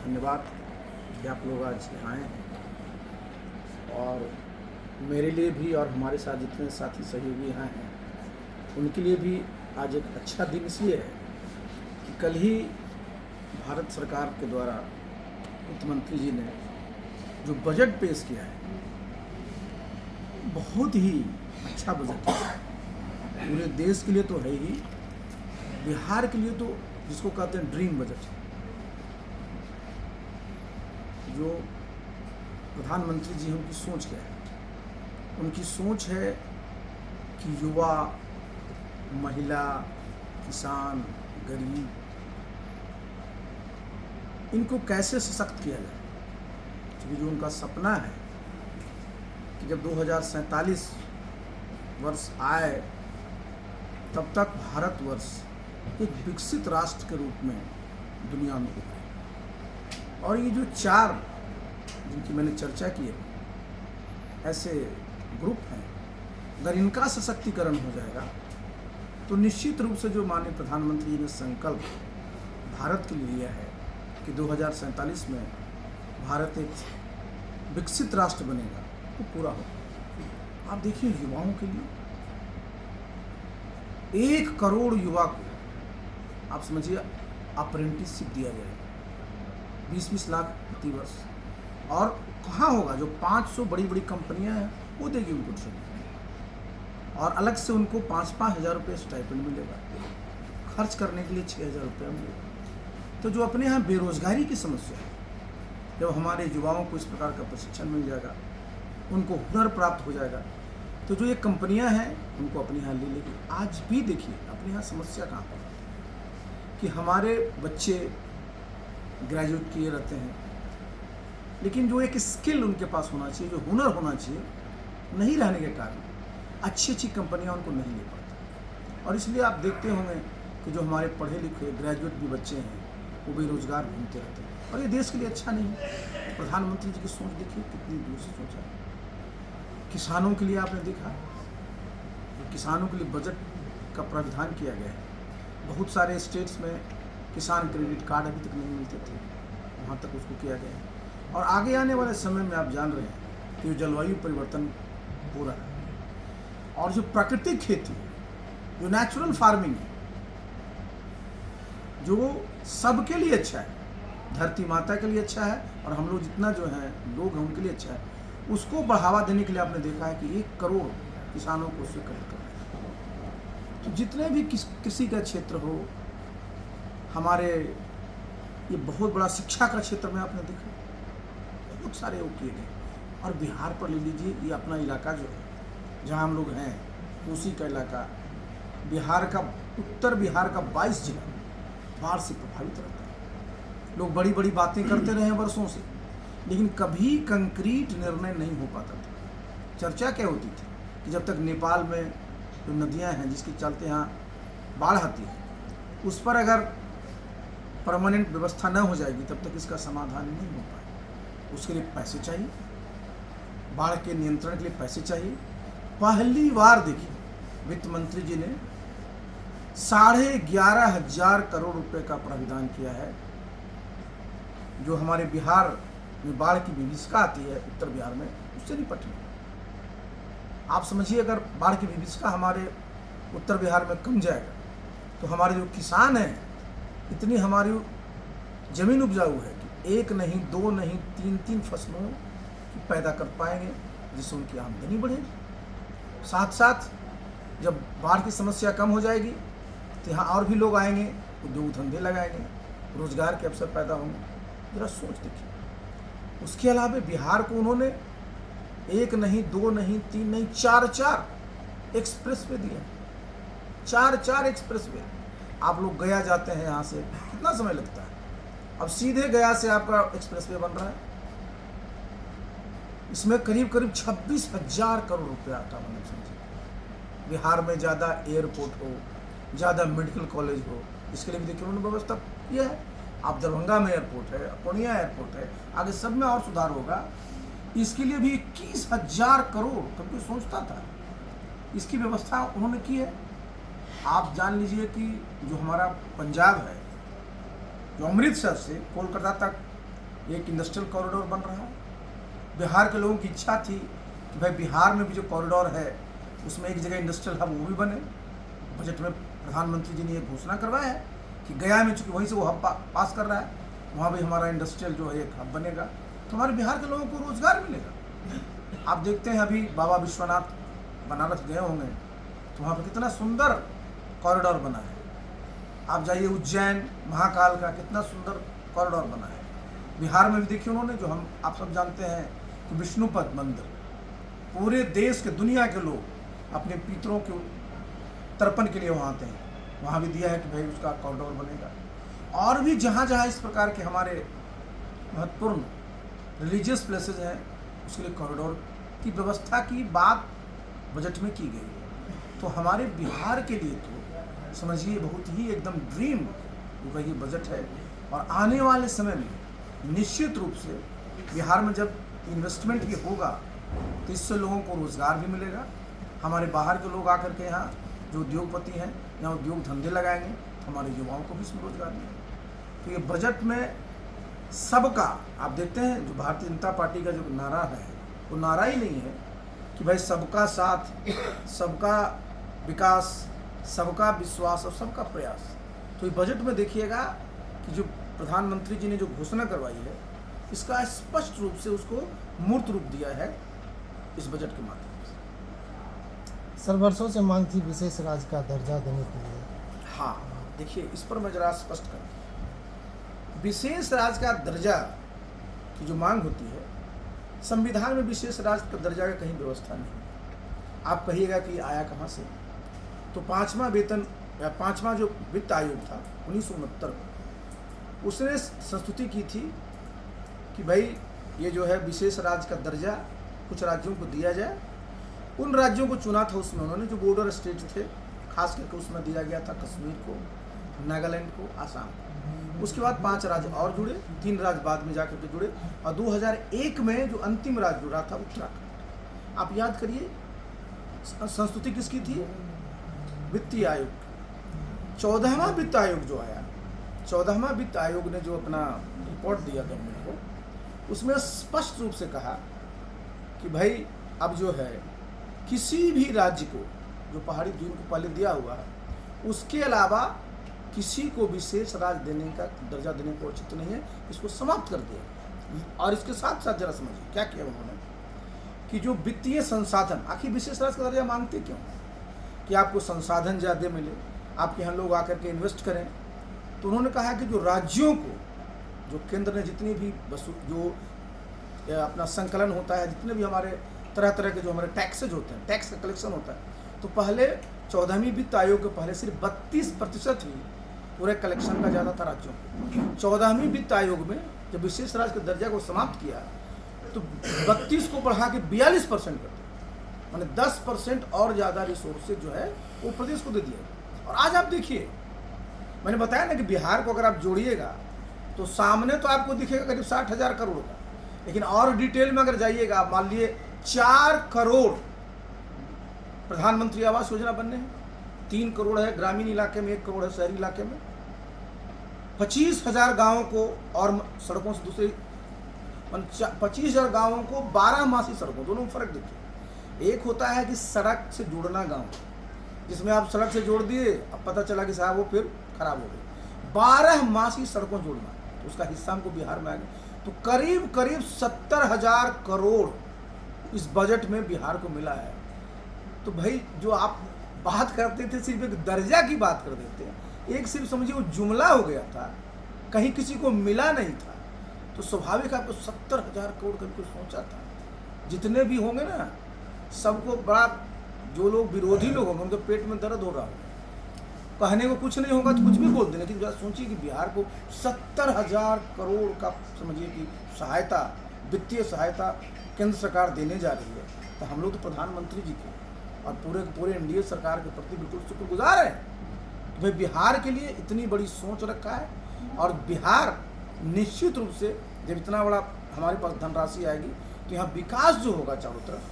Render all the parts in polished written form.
धन्यवाद कि आप लोग आज यहाँ आए हैं। और मेरे लिए भी और हमारे साथ जितने साथी सहयोगी यहाँ हैं उनके लिए भी आज एक अच्छा दिन इसलिए है कि कल ही भारत सरकार के द्वारा वित्त मंत्री जी ने जो बजट पेश किया है बहुत ही अच्छा बजट है। पूरे देश के लिए तो है ही, बिहार के लिए तो जिसको कहते हैं ड्रीम बजट है। जो प्रधानमंत्री जी हैं उनकी सोच क्या है? उनकी सोच है कि युवा, महिला, किसान, गरीब, इनको कैसे सशक्त किया जाए। क्योंकि जो उनका सपना है कि जब 2047 वर्ष आए तब तक भारतवर्ष एक विकसित राष्ट्र के रूप में दुनिया में उभरे। और ये जो चार जिनकी मैंने चर्चा की है, ऐसे ग्रुप हैं, अगर इनका सशक्तिकरण हो जाएगा तो निश्चित रूप से जो माननीय प्रधानमंत्री जी ने संकल्प भारत के लिए लिया है कि 2047 में भारत एक विकसित राष्ट्र बनेगा, वो पूरा होगा। आप देखिए, युवाओं के लिए 1 करोड़ युवा को आप समझिए अप्रेंटिसशिप दिया जाएगा, 20-20 लाख प्रति वर्ष। और कहाँ होगा? जो 500 बड़ी बड़ी कंपनियां हैं वो देगी उनको ट्रेनिंग, और अलग से उनको 5-5 हज़ार रुपये स्टाइपेंड मिलेगा, खर्च करने के लिए 6,000 रुपये मिलेगा। तो जो अपने यहाँ बेरोजगारी की समस्या है, जब हमारे युवाओं को इस प्रकार का प्रशिक्षण मिल जाएगा, उनको हुनर प्राप्त हो जाएगा, तो जो ये कंपनियां हैं उनको अपने यहाँ ले लेगी। आज भी देखिए अपने यहाँ समस्या कहाँ पर कि हमारे बच्चे ग्रेजुएट किए रहते हैं, लेकिन जो एक स्किल उनके पास होना चाहिए, जो हुनर होना चाहिए, नहीं रहने के कारण अच्छी अच्छी कंपनियां उनको नहीं ले पाती। और इसलिए आप देखते होंगे कि जो हमारे पढ़े लिखे ग्रेजुएट भी बच्चे हैं वो बेरोजगार घूमते रहते हैं, और ये देश के लिए अच्छा नहीं है। प्रधानमंत्री जी की सोच देखिए कितनी दूर से सोचा है। किसानों के लिए आपने देखा, किसानों के लिए बजट का प्रावधान किया गया है। बहुत सारे स्टेट्स में किसान क्रेडिट कार्ड अभी तक नहीं मिलते थे, वहाँ तक उसको किया गया है। और आगे आने वाले समय में आप जान रहे हैं कि जलवायु परिवर्तन हो रहा है, और जो प्राकृतिक खेती है, जो नेचुरल फार्मिंग है, जो सबके लिए अच्छा है, धरती माता के लिए अच्छा है, और हम लोग जितना जो है लोग हैं उनके लिए अच्छा है, उसको बढ़ावा देने के लिए आपने देखा है कि 1 करोड़ किसानों को उससे कनेक्ट करना है। तो जितने भी कृषि का क्षेत्र हो, हमारे ये बहुत बड़ा शिक्षा का क्षेत्र में आपने देखा बहुत सारे वो किए गए। और बिहार पर ले लीजिए, ये अपना इलाका जो है जहाँ हम लोग हैं, कोसी का इलाका, बिहार का, उत्तर बिहार का 22 जिला बाढ़ से प्रभावित रहता है। लोग बड़ी बड़ी बातें करते रहे हैं वर्षों से, लेकिन कभी कंक्रीट निर्णय नहीं हो पाता था। चर्चा क्या होती थी कि जब तक नेपाल में जो नदियां हैं जिसके चलते यहाँ बाढ़ आती है, उस पर अगर परमानेंट व्यवस्था न हो जाएगी तब तक इसका समाधान नहीं हो पाएगा। उसके लिए पैसे चाहिए, बाढ़ के नियंत्रण के लिए पैसे चाहिए। पहली बार देखिए वित्त मंत्री जी ने 11,500 करोड़ रुपए का प्रावधान किया है, जो हमारे बिहार में बाढ़ की विभीषिका आती है उत्तर बिहार में, उससे निपटने। आप समझिए, अगर बाढ़ की विभीषिका हमारे उत्तर बिहार में कम जाएगा तो हमारे जो किसान हैं, इतनी हमारी जमीन उपजाऊ है कि 1 नहीं, 2 नहीं, 3-3 फसलों की पैदा कर पाएंगे, जिससे उनकी आमदनी बढ़ेगी। साथ साथ जब बाढ़ की समस्या कम हो जाएगी तो यहाँ और भी लोग आएंगे, उद्योग धंधे लगाएंगे, रोजगार के अवसर पैदा होंगे। जरा सोच देखिए। उसके अलावा बिहार को उन्होंने 1 नहीं, 2 नहीं, 3 नहीं, 4 एक्सप्रेस वे दिए। 4 एक्सप्रेस वे। आप लोग गया जाते हैं, यहाँ से कितना समय लगता है, अब सीधे गया से आपका एक्सप्रेस वे बन रहा है। इसमें करीब 26,000 करोड़ रुपये आता है। समझिए, बिहार में ज़्यादा एयरपोर्ट हो, ज़्यादा मेडिकल कॉलेज हो, इसके लिए भी देखिए उन्होंने व्यवस्था किया है। आप दरभंगा में एयरपोर्ट है, पूर्णिया एयरपोर्ट है, आगे सब में और सुधार होगा। इसके लिए भी 21,000 करोड़ कभी सोचता था, इसकी व्यवस्था उन्होंने की है। आप जान लीजिए कि जो हमारा पंजाब है, जो अमृतसर से कोलकाता तक एक इंडस्ट्रियल कॉरिडोर बन रहा है। बिहार के लोगों की इच्छा थी कि भाई बिहार में भी जो कॉरिडोर है उसमें एक जगह इंडस्ट्रियल हब वो भी बने। बजट में प्रधानमंत्री जी ने ये घोषणा करवाया है कि गया में चूँकि वहीं से वो हब पास कर रहा है, वहाँ भी हमारा इंडस्ट्रियल जो है एक हब बनेगा, तो हमारे बिहार के लोगों को रोज़गार मिलेगा। आप देखते हैं अभी बाबा विश्वनाथ बनारस गए होंगे तो वहाँ पर कितना सुंदर कॉरिडोर बना है। आप जाइए उज्जैन महाकाल का कितना सुंदर कॉरिडोर बना है। बिहार में भी देखिए उन्होंने, जो हम आप सब जानते हैं कि विष्णुपद मंदिर, पूरे देश के दुनिया के लोग अपने पितरों के तर्पण के लिए वहाँ आते हैं, वहाँ भी दिया है कि भाई उसका कॉरिडोर बनेगा। और भी जहाँ जहाँ इस प्रकार के हमारे महत्वपूर्ण रिलीजियस प्लेसेस हैं उसके लिए कॉरिडोर की व्यवस्था की बात बजट में की गई है। तो हमारे बिहार के लिए तो समझिए बहुत ही एकदम ड्रीम का ये बजट है। और आने वाले समय में निश्चित रूप से बिहार में जब इन्वेस्टमेंट ये होगा तो इससे लोगों को रोज़गार भी मिलेगा। हमारे बाहर के लोग आकर के यहाँ जो उद्योगपति हैं यहाँ उद्योग धंधे लगाएंगे, हमारे युवाओं को भी इसमें रोजगार मिलेगा। तो ये बजट में सबका, आप देखते हैं जो भारतीय जनता पार्टी का जो नारा है वो नारा ही नहीं है कि भाई सबका साथ, सबका विकास, सबका विश्वास और सबका प्रयास। तो ये बजट में देखिएगा कि जो प्रधानमंत्री जी ने जो घोषणा करवाई है इसका स्पष्ट रूप से उसको मूर्त रूप दिया है इस बजट के माध्यम से। सर, वर्षों से मांग थी विशेष राज्य का दर्जा देने के लिए। हाँ, देखिए इस पर मैं जरा स्पष्ट कर, विशेष राज्य का दर्जा की जो मांग होती है, संविधान में विशेष राज्य का दर्जा का कहीं व्यवस्था नहीं। आप कहिएगा कि आया कहाँ से, तो पाँचवा जो वित्त आयोग था 1969 को, उसने संस्तुति की थी कि भाई ये जो है विशेष राज्य का दर्जा कुछ राज्यों को दिया जाए। उन राज्यों को चुना था उसमें उन्होंने जो बॉर्डर स्टेट थे, खास करके उसमें दिया गया था कश्मीर को, नागालैंड को, आसाम को। उसके बाद 5 राज्य और जुड़े, 3 राज्य बाद में जाकर के जुड़े, और 2001 में जो अंतिम राज्य जुड़ा था उत्तराखंड। आप याद करिए संस्तुति किसकी थी? वित्तीय आयोग। 14वां वित्त आयोग जो आया, 14वां वित्त आयोग ने जो अपना रिपोर्ट दिया गवर्नमेंट को, उसमें स्पष्ट रूप से कहा कि भाई अब जो है किसी भी राज्य को जो पहाड़ी जिनको पहले दिया हुआ है उसके अलावा किसी को विशेष राज्य देने का दर्जा देने को उचित नहीं है, इसको समाप्त कर दिया। और इसके साथ साथ जरा समझिए क्या किया उन्होंने कि जो वित्तीय संसाधन, आखिर विशेष राज्य का दर्जा मांगते क्यों? कि आपको संसाधन ज़्यादा मिले, आपके यहाँ लोग आकर के इन्वेस्ट करें। तो उन्होंने कहा कि जो राज्यों को, जो केंद्र ने जितनी भी जो अपना संकलन होता है, जितने भी हमारे तरह तरह के जो हमारे टैक्सेज होते हैं, टैक्स का कलेक्शन होता है, तो पहले 14वीं वित्त आयोग के पहले सिर्फ 32% ही पूरे कलेक्शन का ज़्यादा था राज्यों को। 14वीं वित्त आयोग में जब विशेष राज्य के दर्जा को समाप्त किया तो 32 को बढ़ा के 42% कर दिया, माने 10% और ज़्यादा रिसोर्सेज जो है वो प्रदेश को दे दिया। और आज आप देखिए, मैंने बताया ना कि बिहार को अगर आप जोड़िएगा तो सामने तो आपको दिखेगा करीब 60,000 करोड़ का, लेकिन और डिटेल में अगर जाइएगा, आप मान लिए 4 करोड़ प्रधानमंत्री आवास योजना बनने हैं, 3 करोड़ है ग्रामीण इलाके में, 1 करोड़ है शहरी इलाके में, 25,000 गाँवों को और सड़कों से दूसरी 25,000 गाँवों को 12 मासी सड़कों, दोनों में फर्क देखिए। एक होता है कि सड़क से जोड़ना गाँव, जिसमें आप सड़क से जोड़ दिए, अब पता चला कि साहब वो फिर खराब हो गई। 12 मासी सड़कों जोड़ना, तो उसका हिस्सा हमको बिहार में आ गया। तो करीब करीब 70,000 करोड़ इस बजट में बिहार को मिला है। तो भाई जो आप बात करते थे सिर्फ एक दर्जा की बात कर देते हैं, एक सिर्फ समझिए वो जुमला हो गया था, कहीं किसी को मिला नहीं था। तो स्वाभाविक आपको 70,000 करोड़ का कुछ सोचा था। जितने भी होंगे ना, सबको बड़ा, जो लोग विरोधी लोग होंगे उनके पेट में दर्द हो रहा होगा, कहने को कुछ नहीं होगा तो कुछ भी बोल दें, लेकिन जरा सोचिए कि बिहार को 70,000 करोड़ का समझिए कि सहायता, वित्तीय सहायता केंद्र सरकार देने जा रही है। तो हम लोग तो प्रधानमंत्री जी के और पूरे एनडीए सरकार के प्रति बिल्कुल शुक्रगुजार है कि भाई बिहार के लिए इतनी बड़ी सोच रखा है। और बिहार निश्चित रूप से जब इतना बड़ा हमारे पास धनराशि आएगी तो यहाँ विकास जो होगा चारों तरफ,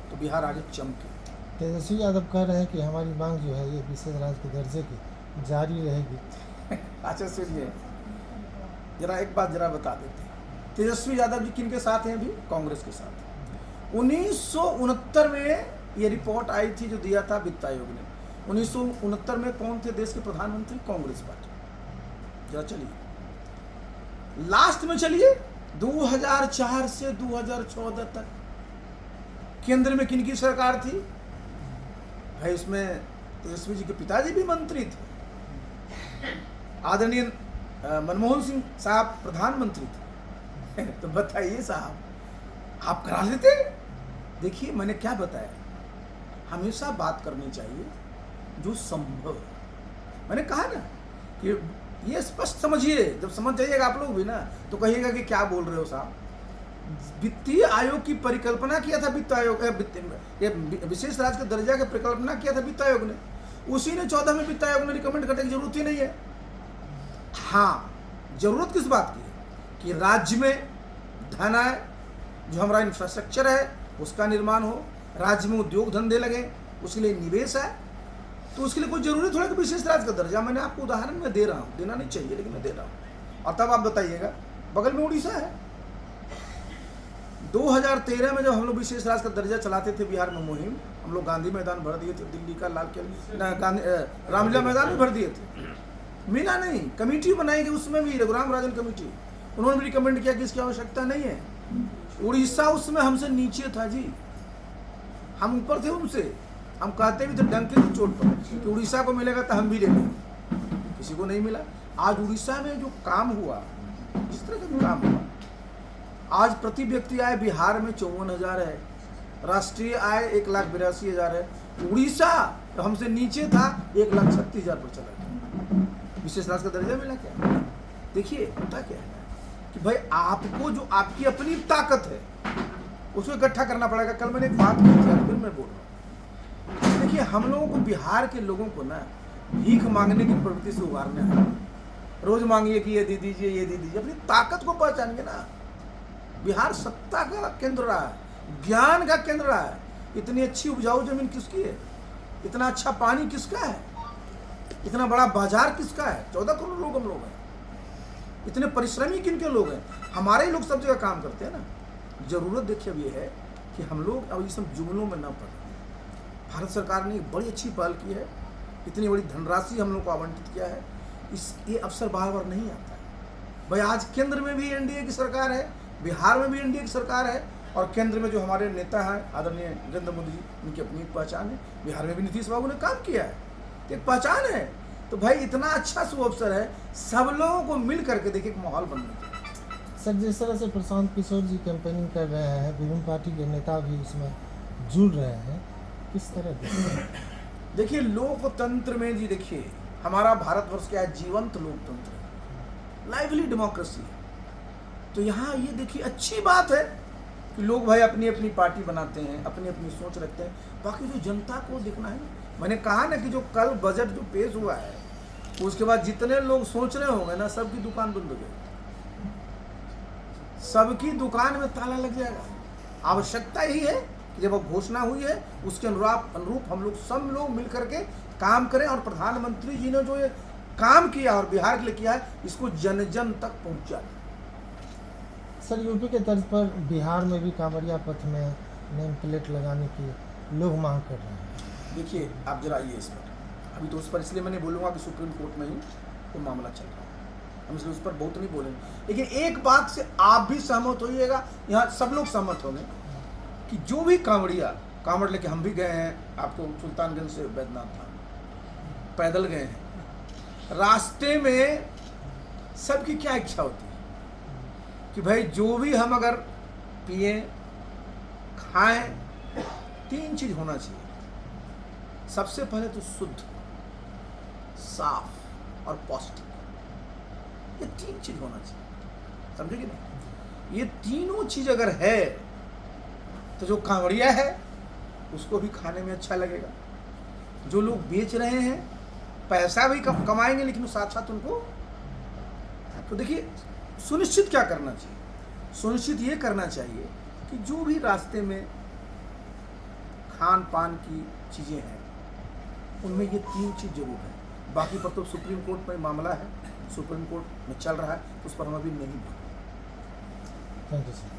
तो बिहार आगे चमके। तेजस्वी यादव कह रहे हैं कि हमारी मांग जो है ये विशेष राज्य के दर्जे की जारी रहेगी। अच्छा सुनिए, जरा एक बात जरा बता देते हैं तेजस्वी यादव जी किन के साथ हैं अभी? कांग्रेस के साथ। 1969 में ये रिपोर्ट आई थी जो दिया था वित्त आयोग ने। 1969 में कौन थे देश के प्रधानमंत्री? कांग्रेस पार्टी। जरा चलिए लास्ट में चलिए 2004 से 2014 तक केंद्र में किन की सरकार थी? भाई उसमें तेजस्वी जी के पिताजी भी मंत्री थे, आदरणीय मनमोहन सिंह साहब प्रधानमंत्री थे। तो बताइए साहब आप करा लेते? देखिए मैंने क्या बताया, हमेशा बात करनी चाहिए जो संभव है। मैंने कहा ना कि ये स्पष्ट समझिए, जब समझ जाइएगा आप लोग भी ना तो कहिएगा कि क्या बोल रहे हो साहब। वित्तीय आयोग की परिकल्पना किया था वित्त आयोग, ये विशेष राज्य के दर्जा की परिकल्पना किया था वित्त आयोग ने। उसी ने 14 में वित्त आयोग ने रिकमेंड करने की जरूरत ही नहीं है। हाँ, जरूरत किस बात की है कि राज्य में धन आए, जो हमारा इंफ्रास्ट्रक्चर है उसका निर्माण हो, राज्य में उद्योग धंधे लगे, उसके लिए निवेश है। तो उसके लिए कोई जरूरी थोड़ा कि विशेष राज्य का दर्जा। मैंने आपको उदाहरण में दे रहा हूँ, देना नहीं चाहिए लेकिन मैं दे रहा हूँ। और तब आप बताइएगा, बगल में उड़ीसा है। 2013 में जब हम लोग विशेष राज्य का दर्जा चलाते थे बिहार में मुहिम, हम लोग गांधी मैदान भर दिए थे, दिल्ली का लाल किला, रामलीला मैदान भी भर दिए थे, मिला नहीं। कमेटी बनाई गई, उसमें भी रघुराम राजन कमेटी, उन्होंने भी रिकमेंड किया कि इसकी आवश्यकता नहीं है। उड़ीसा उसमें हमसे नीचे था जी, हम ऊपर थे उनसे। हम कहते भी थे डंके की चोट पर कि उड़ीसा को मिलेगा तो हम भी ले लेंगे, किसी को नहीं मिला। आज उड़ीसा में जो काम हुआ, जिस तरह का काम हुआ, आज प्रति व्यक्ति आय बिहार में 54,000 है, राष्ट्रीय आय 1,82,000 है। उड़ीसा तो हमसे नीचे था, 1,36,000 पर चला गया। विशेष राज्य का दर्जा मिला क्या? देखिए होता क्या है कि भाई आपको जो आपकी अपनी ताकत है उसको इकट्ठा करना पड़ेगा। कल मैंने एक बात की थी, फिर मैं बोल रहा हूँ। देखिए हम लोगों को, बिहार के लोगों को ना भीख मांगने की प्रवृत्ति से उबारना है। रोज मांगिए कि ये दे दीजिए, ये दे दीजिए। अपनी ताकत को पहचानिए ना। बिहार सत्ता का केंद्र रहा है, ज्ञान का केंद्र रहा है। इतनी अच्छी उपजाऊ जमीन किसकी है? इतना अच्छा पानी किसका है? इतना बड़ा बाजार किसका है? 14 करोड़ लोग हम लोग हैं। इतने परिश्रमी किनके लोग हैं? हमारे ही लोग सब जगह काम करते हैं ना। जरूरत देखिए अब ये है कि हम लोग अब ये सब जुमलों में न पड़े। भारत सरकार ने एक बड़ी अच्छी पहल की है, इतनी बड़ी धनराशि हम लोग को आवंटित किया है। ये अवसर बार बार नहीं आता है। भाई आज केंद्र में भी एनडीए की सरकार है, बिहार में भी एनडीए की सरकार है, और केंद्र में जो हमारे नेता हैं आदरणीय नरेंद्र मोदी जी, उनकी अपनी एक पहचान है। बिहार में भी नीतीश बाबू ने काम किया है, एक पहचान है। तो भाई इतना अच्छा शुभ अवसर है, सब लोगों को मिल करके देखिए एक माहौल बनने का। सर जिस तरह से प्रशांत किशोर जी कैंपेनिंग कर रहे हैं, विभिन्न पार्टी के नेता भी इसमें जुड़ रहे हैं, किस तरह? देखिए लोकतंत्र में जी, देखिए हमारा भारतवर्ष क्या है, जीवंत लोकतंत्र है, लाइवली डेमोक्रेसी है। तो यहाँ ये देखिए अच्छी बात है कि लोग भाई अपनी अपनी पार्टी बनाते हैं, अपनी अपनी सोच रखते हैं। बाकी जो जनता को देखना है, मैंने कहा ना कि जो कल बजट जो पेश हुआ है उसके बाद जितने लोग सोच रहे होंगे ना, सबकी दुकान बंद हो जाएगी, सबकी दुकान में ताला लग जाएगा। आवश्यकता यही है कि जब अब घोषणा हुई है उसके अनुरूप हम लोग सब लोग मिल करके काम करें, और प्रधानमंत्री जी ने जो ये काम किया और बिहार के लिए किया है, इसको जन जन तक पहुंचाए। सर यूपी के तर्ज पर बिहार में भी कांवड़िया पथ में नेम प्लेट लगाने की लोग मांग कर रहे हैं। देखिए आप जरा आइए इस पर, अभी तो उस पर इसलिए मैंने बोलूँगा कि सुप्रीम कोर्ट में ही वो मामला चल रहा है, हम इसलिए उस पर बहुत नहीं बोलेंगे। लेकिन एक बात से आप भी सहमत होइएगा, यहाँ सब लोग सहमत होंगे कि जो भी कांवड़ लेके हम भी गए हैं, आपको सुल्तानगंज से बैद्यनाथ धाम पैदल गए हैं, रास्ते में सबकी क्या इच्छा होती है कि भाई जो भी हम अगर पिए खाएं, 3 चीज होना चाहिए। सबसे पहले तो शुद्ध, साफ और पौष्टिक, ये 3 चीज होना चाहिए, समझे कि नहीं? ये तीनों चीज अगर है तो जो कांवड़िया है उसको भी खाने में अच्छा लगेगा। जो लोग बेच रहे हैं पैसा भी कमाएंगे, लेकिन साथ साथ उनको, तो देखिए सुनिश्चित क्या करना चाहिए, सुनिश्चित ये करना चाहिए कि जो भी रास्ते में खान पान की चीज़ें हैं उनमें ये 3 चीज़ जरूर है। बाकी पर तो सुप्रीम कोर्ट में मामला है, सुप्रीम कोर्ट में चल रहा है, उस पर हम अभी नहीं बोल। Thank you sir.